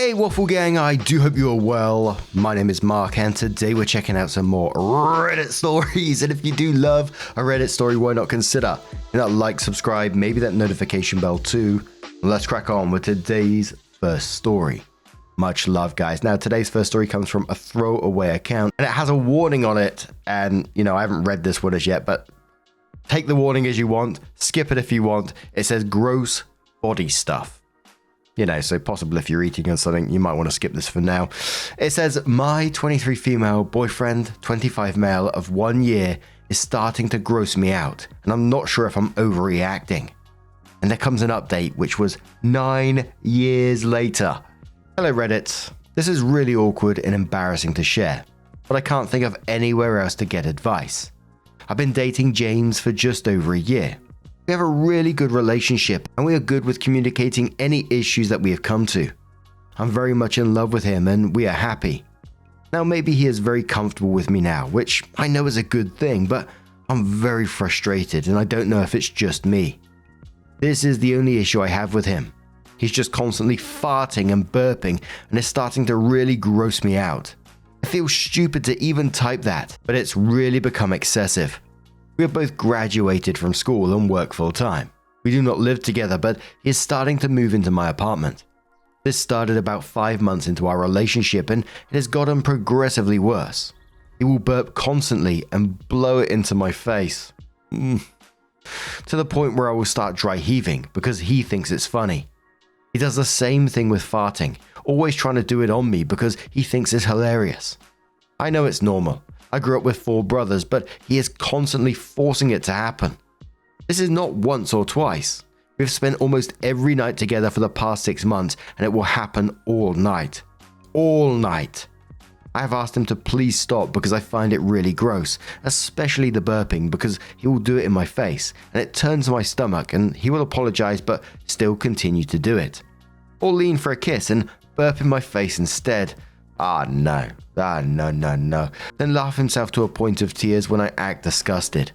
Hey Waffle Gang, I do hope you are well. My name is Mark and today we're checking out some more Reddit stories. And if you do love a Reddit story, why not consider like, subscribe, maybe that notification bell too. Let's crack on with today's first story. Much love, guys. Now, today's first story comes from a throwaway account and it has a warning on it. And, I haven't read this one as yet, but take the warning as you want. Skip it if you want. It says gross body stuff. So possible if you're eating or something, you might want to skip this for now. It says, my 23 female boyfriend, 25 male of 1 year is starting to gross me out. And I'm not sure if I'm overreacting. And there comes an update, which was 9 years later. Hello Reddit. This is really awkward and embarrassing to share, but I can't think of anywhere else to get advice. I've been dating James for just over a year. We have a really good relationship and we are good with communicating any issues that we have come to. I'm very much in love with him and we are happy. Now maybe he is very comfortable with me now, which I know is a good thing, but I'm very frustrated and I don't know if it's just me. This is the only issue I have with him. He's just constantly farting and burping and it's starting to really gross me out. I feel stupid to even type that, but it's really become excessive. We have both graduated from school and work full time. We do not live together, but he is starting to move into my apartment. This started about 5 months into our relationship and it has gotten progressively worse. He will burp constantly and blow it into my face. To the point where I will start dry heaving because he thinks it's funny. He does the same thing with farting, always trying to do it on me because he thinks it's hilarious. I know it's normal. I grew up with 4 brothers, but he is constantly forcing it to happen. This is not once or twice. We've spent almost every night together for the past 6 months, and it will happen all night. All night. I have asked him to please stop because I find it really gross, especially the burping because he will do it in my face, and it turns my stomach, and he will apologize but still continue to do it. Or lean for a kiss and burp in my face instead. No. Then laugh himself to a point of tears when I act disgusted.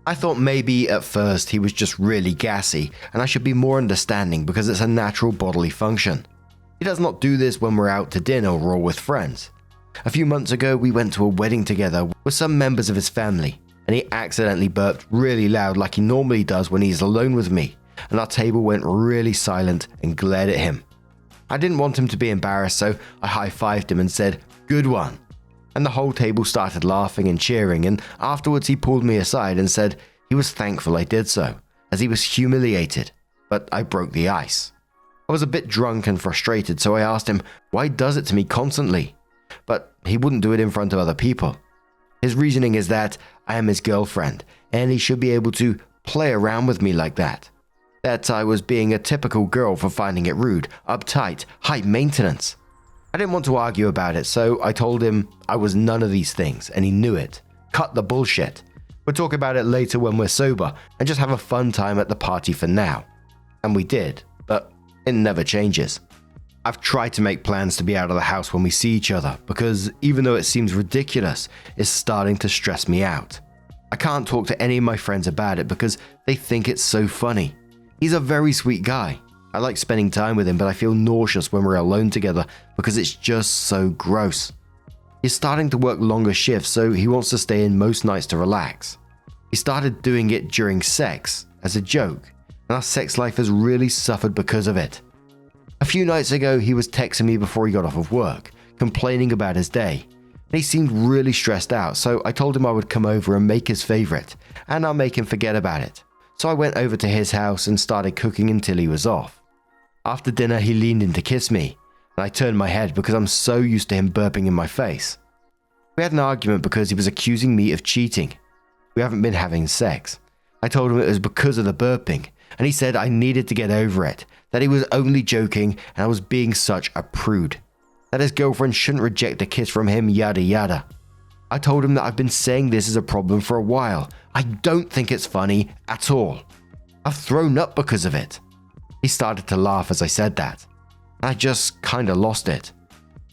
I thought maybe at first he was just really gassy and I should be more understanding because it's a natural bodily function. He does not do this when we're out to dinner or with friends. A few months ago we went to a wedding together with some members of his family and he accidentally burped really loud like he normally does when he's alone with me, and our table went really silent and glared at him. I didn't want him to be embarrassed, so I high-fived him and said, "Good one." And the whole table started laughing and cheering, and afterwards he pulled me aside and said he was thankful I did so, as he was humiliated, but I broke the ice. I was a bit drunk and frustrated, so I asked him why he does it to me constantly, but he wouldn't do it in front of other people. His reasoning is that I am his girlfriend, and he should be able to play around with me like that. That I was being a typical girl for finding it rude, uptight, high maintenance. I didn't want to argue about it, so I told him I was none of these things, and he knew it. Cut the bullshit. We'll talk about it later when we're sober, and just have a fun time at the party for now. And we did, but it never changes. I've tried to make plans to be out of the house when we see each other, because even though it seems ridiculous, it's starting to stress me out. I can't talk to any of my friends about it because they think it's so funny. He's a very sweet guy. I like spending time with him, but I feel nauseous when we're alone together because it's just so gross. He's starting to work longer shifts, so he wants to stay in most nights to relax. He started doing it during sex, as a joke, and our sex life has really suffered because of it. A few nights ago, he was texting me before he got off of work, complaining about his day. And he seemed really stressed out, so I told him I would come over and make his favorite, and I'll make him forget about it. So I went over to his house and started cooking until he was off. After dinner, he leaned in to kiss me, and I turned my head because I'm so used to him burping in my face. We had an argument because he was accusing me of cheating. We haven't been having sex. I told him it was because of the burping, and he said I needed to get over it, that he was only joking and I was being such a prude, that his girlfriend shouldn't reject a kiss from him, yada yada. I told him that I've been saying this is a problem for a while. I don't think it's funny at all. I've thrown up because of it. He started to laugh as I said that. I just kinda lost it.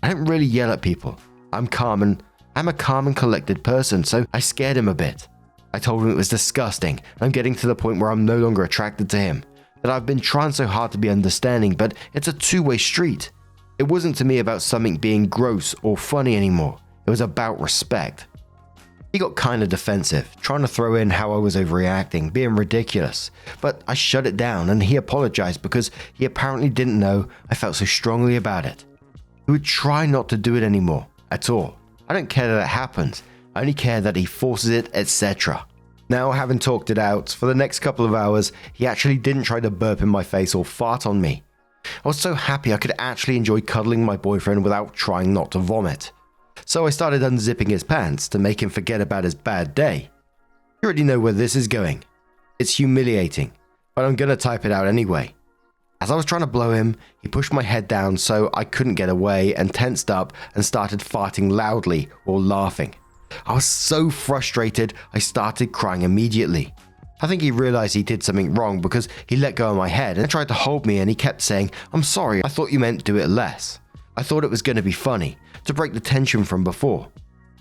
I don't really yell at people. I'm a calm and collected person, so I scared him a bit. I told him it was disgusting, and I'm getting to the point where I'm no longer attracted to him. That I've been trying so hard to be understanding, but it's a two-way street. It wasn't to me about something being gross or funny anymore. It was about respect. He got kind of defensive, trying to throw in how I was overreacting, being ridiculous. But I shut it down and he apologized because he apparently didn't know I felt so strongly about it. He would try not to do it anymore, at all. I don't care that it happens, I only care that he forces it, etc. Now, having talked it out, for the next couple of hours, he actually didn't try to burp in my face or fart on me. I was so happy I could actually enjoy cuddling my boyfriend without trying not to vomit. So I started unzipping his pants to make him forget about his bad day. You already know where this is going. It's humiliating, but I'm gonna type it out anyway. As I was trying to blow him, he pushed my head down so I couldn't get away and tensed up and started farting loudly or laughing. I was so frustrated I started crying immediately. I think he realized he did something wrong because he let go of my head and tried to hold me, and he kept saying, "I'm sorry, I thought you meant do it less. I thought it was going to be funny, to break the tension from before."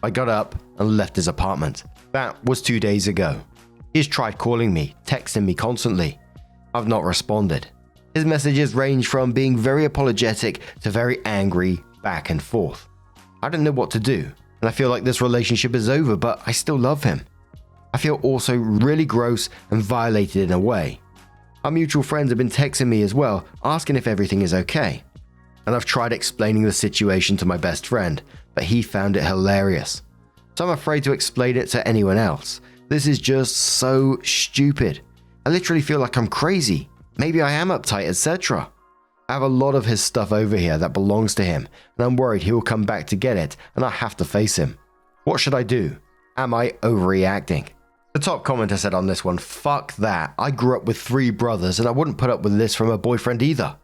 I got up and left his apartment. That was 2 days ago. He's tried calling me, texting me constantly. I've not responded. His messages range from being very apologetic to very angry, back and forth. I don't know what to do, and I feel like this relationship is over, but I still love him. I feel also really gross and violated in a way. Our mutual friends have been texting me as well, asking if everything is okay. And I've tried explaining the situation to my best friend, but he found it hilarious. So I'm afraid to explain it to anyone else. This is just so stupid. I literally feel like I'm crazy. Maybe I am uptight, etc. I have a lot of his stuff over here that belongs to him, and I'm worried he will come back to get it, and I have to face him. What should I do? Am I overreacting? The top commenter said on this one, "Fuck that. I grew up with 3 brothers and I wouldn't put up with this from a boyfriend either.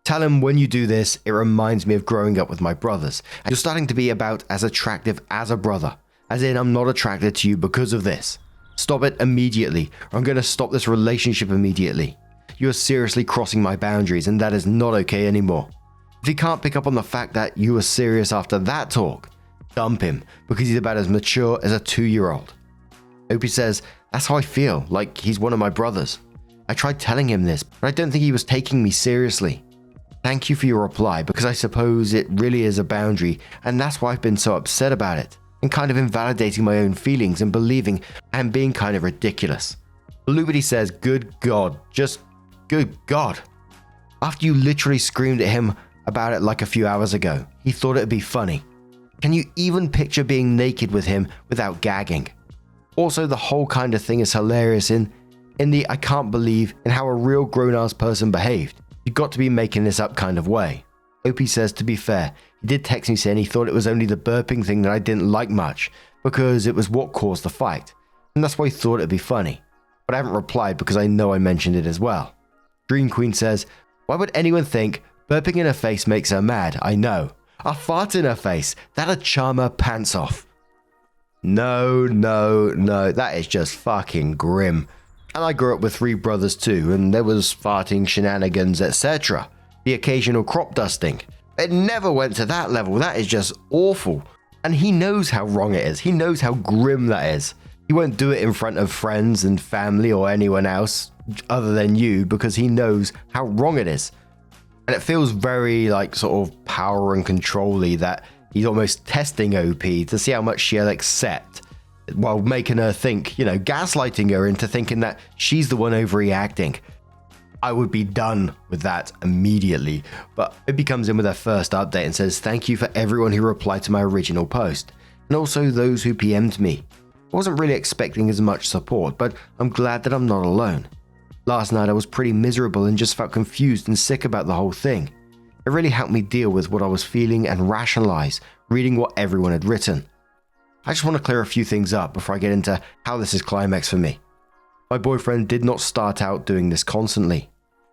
Tell him when you do this, it reminds me of growing up with my brothers. And you're starting to be about as attractive as a brother. As in, I'm not attracted to you because of this. Stop it immediately, or I'm going to stop this relationship immediately. You are seriously crossing my boundaries, and that is not okay anymore." If he can't pick up on the fact that you were serious after that talk, dump him, because he's about as mature as a 2-year-old. Opie says, "That's how I feel, like he's one of my brothers. I tried telling him this, but I don't think he was taking me seriously. Thank you for your reply, because I suppose it really is a boundary, and that's why I've been so upset about it, and kind of invalidating my own feelings and believing I am being kind of ridiculous." Lubity says, "Good God, just good God. After you literally screamed at him about it like a few hours ago, he thought it'd be funny. Can you even picture being naked with him without gagging? Also, the whole kind of thing is hilarious in the I can't believe in how a real grown-ass person behaved. You got to be making this up kind of way." Opie says, "To be fair, he did text me saying he thought it was only the burping thing that I didn't like much because it was what caused the fight, and that's why he thought it'd be funny. But I haven't replied because I know I mentioned it as well." Dream Queen says, "Why would anyone think burping in her face makes her mad? I know. A fart in her face, that'd charm her pants off." No, that is just fucking grim. And I grew up with 3 brothers too, and there was farting, shenanigans, etc. The occasional crop dusting. It never went to that level. That is just awful. And he knows how wrong it is. He knows how grim that is. He won't do it in front of friends and family or anyone else other than you because he knows how wrong it is. And it feels very like sort of power and control-y that he's almost testing OP to see how much she'll accept while making her think, gaslighting her into thinking that she's the one overreacting. I would be done with that immediately. But Opie comes in with her first update and says, "Thank you for everyone who replied to my original post, and also those who PM'd me. I wasn't really expecting as much support, but I'm glad that I'm not alone. Last night I was pretty miserable and just felt confused and sick about the whole thing. It really helped me deal with what I was feeling and rationalize reading what everyone had written. I just want to clear a few things up before I get into how this is climax for me. My boyfriend did not start out doing this constantly.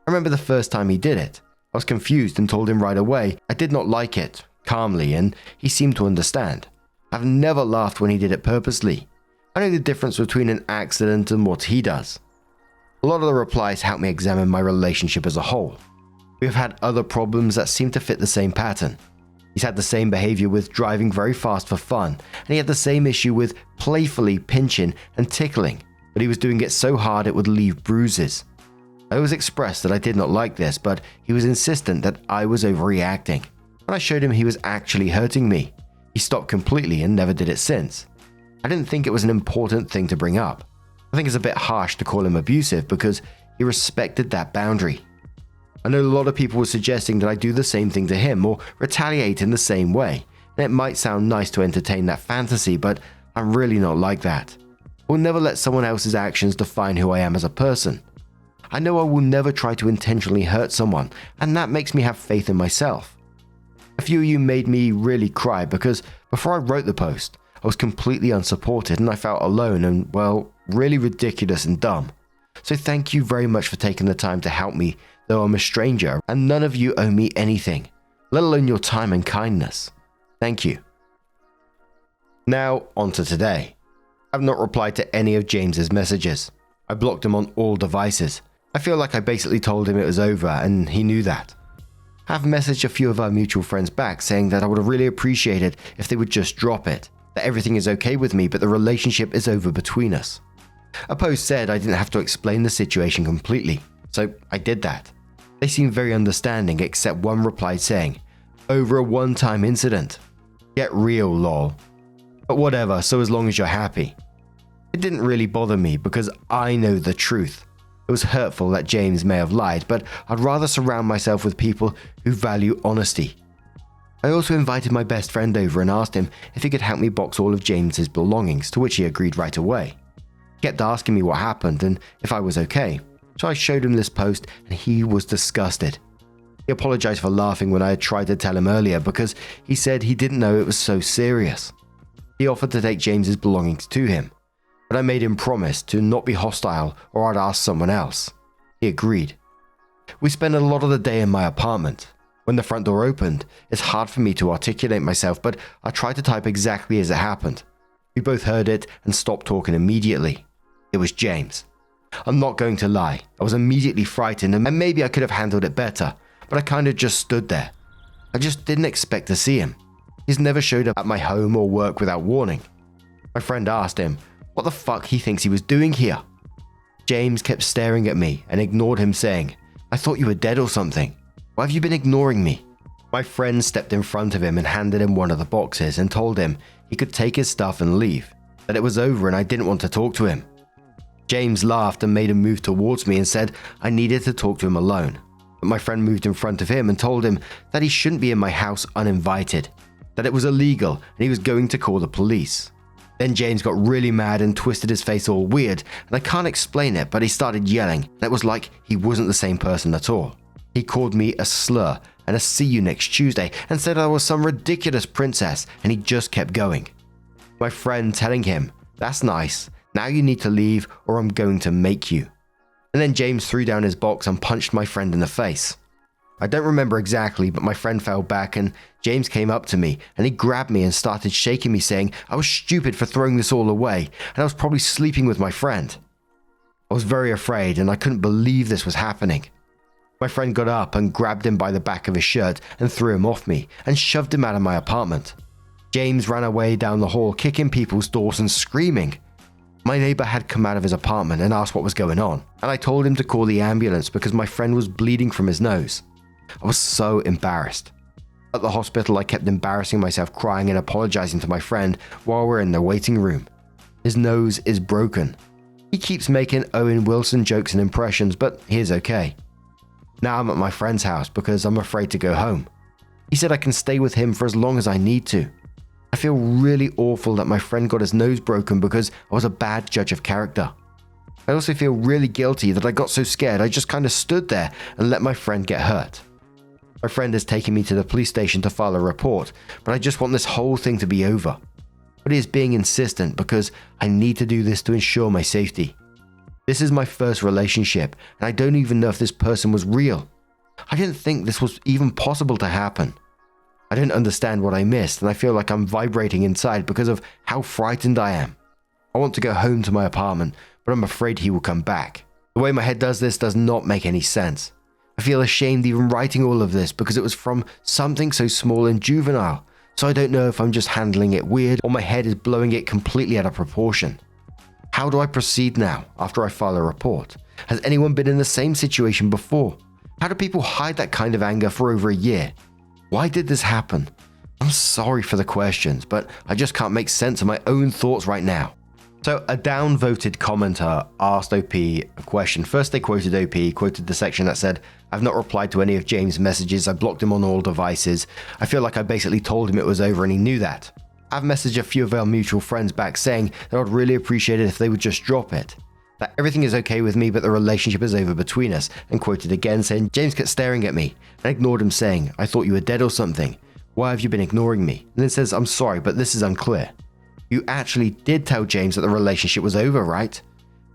I remember the first time he did it. I was confused and told him right away I did not like it, calmly, and he seemed to understand. I've never laughed when he did it purposely. I know the difference between an accident and what he does. A lot of the replies help me examine my relationship as a whole. We have had other problems that seem to fit the same pattern. He's had the same behavior with driving very fast for fun, and he had the same issue with playfully pinching and tickling, but he was doing it so hard it would leave bruises. I always expressed that I did not like this, but he was insistent that I was overreacting. When I showed him he was actually hurting me, he stopped completely and never did it since. I didn't think it was an important thing to bring up. I think it's a bit harsh to call him abusive because he respected that boundary. I know a lot of people were suggesting that I do the same thing to him or retaliate in the same way, and it might sound nice to entertain that fantasy, but I'm really not like that. I will never let someone else's actions define who I am as a person. I know I will never try to intentionally hurt someone, and that makes me have faith in myself. A few of you made me really cry because before I wrote the post, I was completely unsupported and I felt alone and, well, really ridiculous and dumb. So thank you very much for taking the time to help me, though I'm a stranger and none of you owe me anything, let alone your time and kindness. Thank you. Now, on to today. I've not replied to any of James's messages. I blocked him on all devices. I feel like I basically told him it was over and he knew that. I've messaged a few of our mutual friends back saying that I would have really appreciated if they would just drop it, that everything is okay with me but the relationship is over between us. A post said I didn't have to explain the situation completely, so I did that. They seemed very understanding except one replied saying, "Over a one-time incident. Get real, lol." But whatever, so as long as you're happy. It didn't really bother me because I know the truth. It was hurtful that James may have lied, but I'd rather surround myself with people who value honesty. I also invited my best friend over and asked him if he could help me box all of James's belongings, to which he agreed right away. He kept asking me what happened and if I was okay, so I showed him this post and he was disgusted. He apologized for laughing when I had tried to tell him earlier because he said he didn't know it was so serious. He offered to take James's belongings to him, but I made him promise to not be hostile or I'd ask someone else. He agreed. We spent a lot of the day in my apartment. When the front door opened, it's hard for me to articulate myself, but I tried to type exactly as it happened. We both heard it and stopped talking immediately. It was James. I'm not going to lie, I was immediately frightened and maybe I could have handled it better, but I kind of just stood there. I just didn't expect to see him. He's never showed up at my home or work without warning. My friend asked him what the fuck he thinks he was doing here. James kept staring at me and ignored him saying, "I thought you were dead or something. Why have you been ignoring me?" My friend stepped in front of him and handed him one of the boxes and told him he could take his stuff and leave, that it was over and I didn't want to talk to him. James laughed and made a move towards me and said I needed to talk to him alone. But my friend moved in front of him and told him that he shouldn't be in my house uninvited, that it was illegal and he was going to call the police. Then James got really mad and twisted his face all weird, and I can't explain it, but he started yelling, and it was like he wasn't the same person at all. He called me a slur and a "see you next Tuesday" and said I was some ridiculous princess, and he just kept going. My friend telling him, "That's nice, now you need to leave or I'm going to make you." And then James threw down his box and punched my friend in the face. I don't remember exactly, but my friend fell back and James came up to me and he grabbed me and started shaking me saying I was stupid for throwing this all away and I was probably sleeping with my friend. I was very afraid and I couldn't believe this was happening. My friend got up and grabbed him by the back of his shirt and threw him off me and shoved him out of my apartment. James ran away down the hall kicking people's doors and screaming. My neighbor had come out of his apartment and asked what was going on, and I told him to call the ambulance because my friend was bleeding from his nose. I was so embarrassed. At the hospital, I kept embarrassing myself, crying and apologizing to my friend while we're in the waiting room. His nose is broken. He keeps making Owen Wilson jokes and impressions, but he is okay. Now I'm at my friend's house because I'm afraid to go home. He said I can stay with him for as long as I need to. I feel really awful that my friend got his nose broken because I was a bad judge of character. I also feel really guilty that I got so scared I just kind of stood there and let my friend get hurt. My friend has taken me to the police station to file a report, but I just want this whole thing to be over. But he is being insistent because I need to do this to ensure my safety. This is my first relationship, and I don't even know if this person was real. I didn't think this was even possible to happen. I didn't understand what I missed, and I feel like I'm vibrating inside because of how frightened I am. I want to go home to my apartment, but I'm afraid he will come back. The way my head does this does not make any sense. I feel ashamed even writing all of this because it was from something so small and juvenile, so I don't know if I'm just handling it weird or my head is blowing it completely out of proportion. How do I proceed now after I file a report? Has anyone been in the same situation before? How do people hide that kind of anger for over a year? Why did this happen? I'm sorry for the questions, but I just can't make sense of my own thoughts right now. So a downvoted commenter asked OP a question. First they quoted OP, quoted the section that said, "I've not replied to any of James' messages. I blocked him on all devices. I feel like I basically told him it was over and he knew that. I've messaged a few of our mutual friends back saying that I'd really appreciate it if they would just drop it. That everything is okay with me, but the relationship is over between us." And quoted again saying, "James kept staring at me and ignored him saying, 'I thought you were dead or something. Why have you been ignoring me?' And then says, 'I'm sorry, but this is unclear. You actually did tell James that the relationship was over, right?'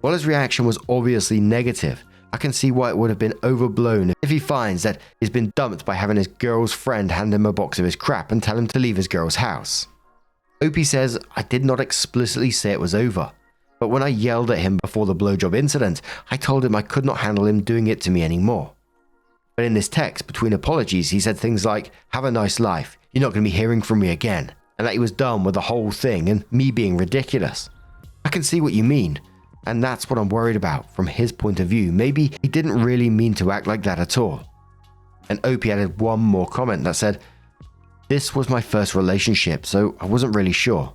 While his reaction was obviously negative, I can see why it would have been overblown if he finds that he's been dumped by having his girl's friend hand him a box of his crap and tell him to leave his girl's house." OP says, "I did not explicitly say it was over, but when I yelled at him before the blowjob incident, I told him I could not handle him doing it to me anymore. But in this text, between apologies, he said things like, 'Have a nice life, you're not going to be hearing from me again,' and that he was done with the whole thing and me being ridiculous. I can see what you mean, and that's what I'm worried about from his point of view. Maybe he didn't really mean to act like that at all." And OP added one more comment that said, "This was my first relationship, so I wasn't really sure.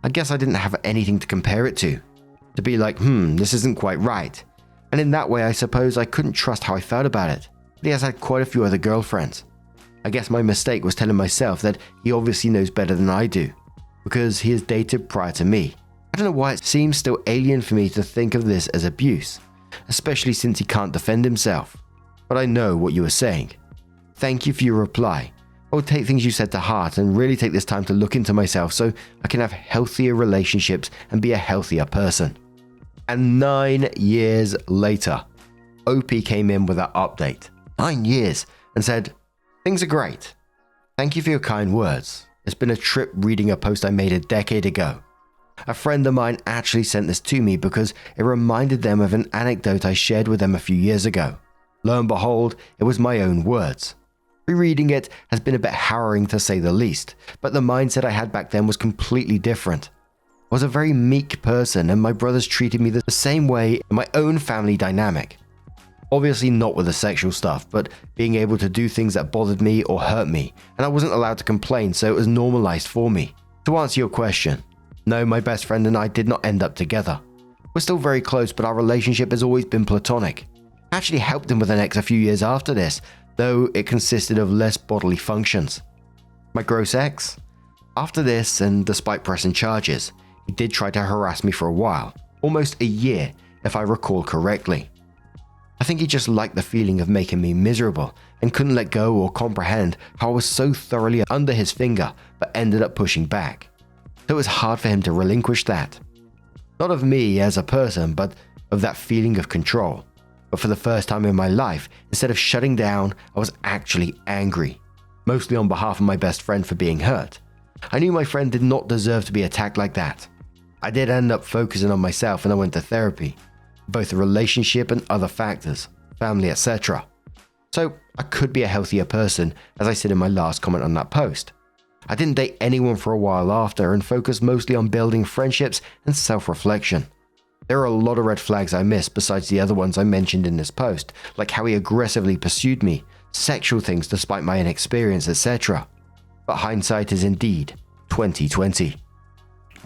I guess I didn't have anything to compare it to be like, this isn't quite right. And in that way, I suppose I couldn't trust how I felt about it. But he has had quite a few other girlfriends. I guess my mistake was telling myself that he obviously knows better than I do, because he has dated prior to me. I don't know why it seems still alien for me to think of this as abuse, especially since he can't defend himself. But I know what you were saying. Thank you for your reply. I will take things you said to heart and really take this time to look into myself so I can have healthier relationships and be a healthier person." And 9 years later, OP came in with that update. 9 years, and said, "Things are great. Thank you for your kind words. It's been a trip reading a post I made a decade ago. A friend of mine actually sent this to me because it reminded them of an anecdote I shared with them a few years ago. Lo and behold, it was my own words. Rereading it has been a bit harrowing to say the least, but the mindset I had back then was completely different. I was a very meek person and my brothers treated me the same way in my own family dynamic. Obviously not with the sexual stuff, but being able to do things that bothered me or hurt me, and I wasn't allowed to complain, so it was normalized for me. To answer your question, no, my best friend and I did not end up together. We're still very close, but our relationship has always been platonic. I actually helped him with an ex a few years after this, though it consisted of less bodily functions. My gross ex? After this, and despite pressing charges, he did try to harass me for a while, almost a year if I recall correctly. I think he just liked the feeling of making me miserable and couldn't let go or comprehend how I was so thoroughly under his finger but ended up pushing back. So it was hard for him to relinquish that. Not of me as a person, but of that feeling of control. But for the first time in my life, instead of shutting down, I was actually angry, mostly on behalf of my best friend for being hurt. I knew my friend did not deserve to be attacked like that. I did end up focusing on myself and I went to therapy, both the relationship and other factors, family, etc. So I could be a healthier person, as I said in my last comment on that post. I didn't date anyone for a while after and focused mostly on building friendships and self-reflection. There are a lot of red flags I missed besides the other ones I mentioned in this post, like how he aggressively pursued me, sexual things despite my inexperience, etc. But hindsight is indeed 2020.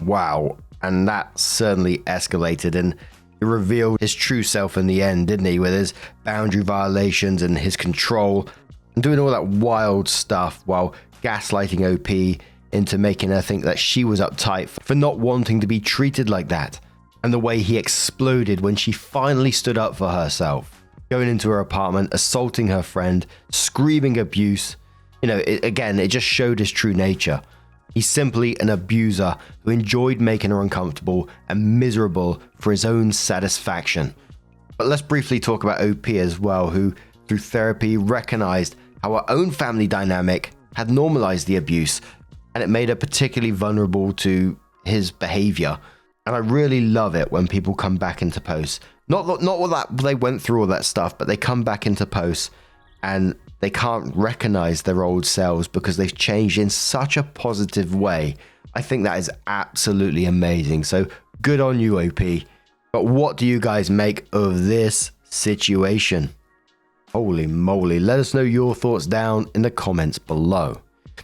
Wow, and that certainly escalated and he revealed his true self in the end, didn't he, with his boundary violations and his control and doing all that wild stuff while gaslighting OP into making her think that she was uptight for not wanting to be treated like that. And the way he exploded when she finally stood up for herself, going into her apartment, assaulting her friend, screaming abuse. It just showed his true nature. He's simply an abuser who enjoyed making her uncomfortable and miserable for his own satisfaction. But let's briefly talk about OP as well, who through therapy recognized how her own family dynamic had normalized the abuse and it made her particularly vulnerable to his behavior. And I really love it when people come back into posts. Not all that they went through all that stuff, but they come back into posts and they can't recognize their old selves because they've changed in such a positive way. I think that is absolutely amazing. So good on you, OP. But what do you guys make of this situation? Holy moly. Let us know your thoughts down in the comments below.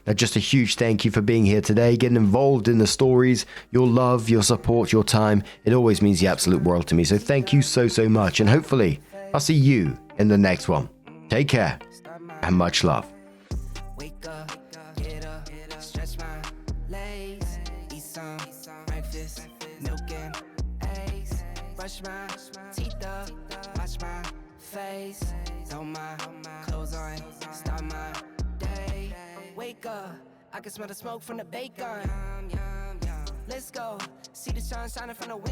Now, just a huge thank you for being here today, getting involved in the stories. Your love, your support, your time, it always means the absolute world to me. So thank you so much. And hopefully I'll see you in the next one. Take care and much love. Wake up, get up, stretch my legs, eat some breakfast, milk and eggs, brush my teeth up, wash my face, throw my clothes on, start my day. Wake up, I can smell the smoke from the bacon. Let's go, see the sun shining from the window.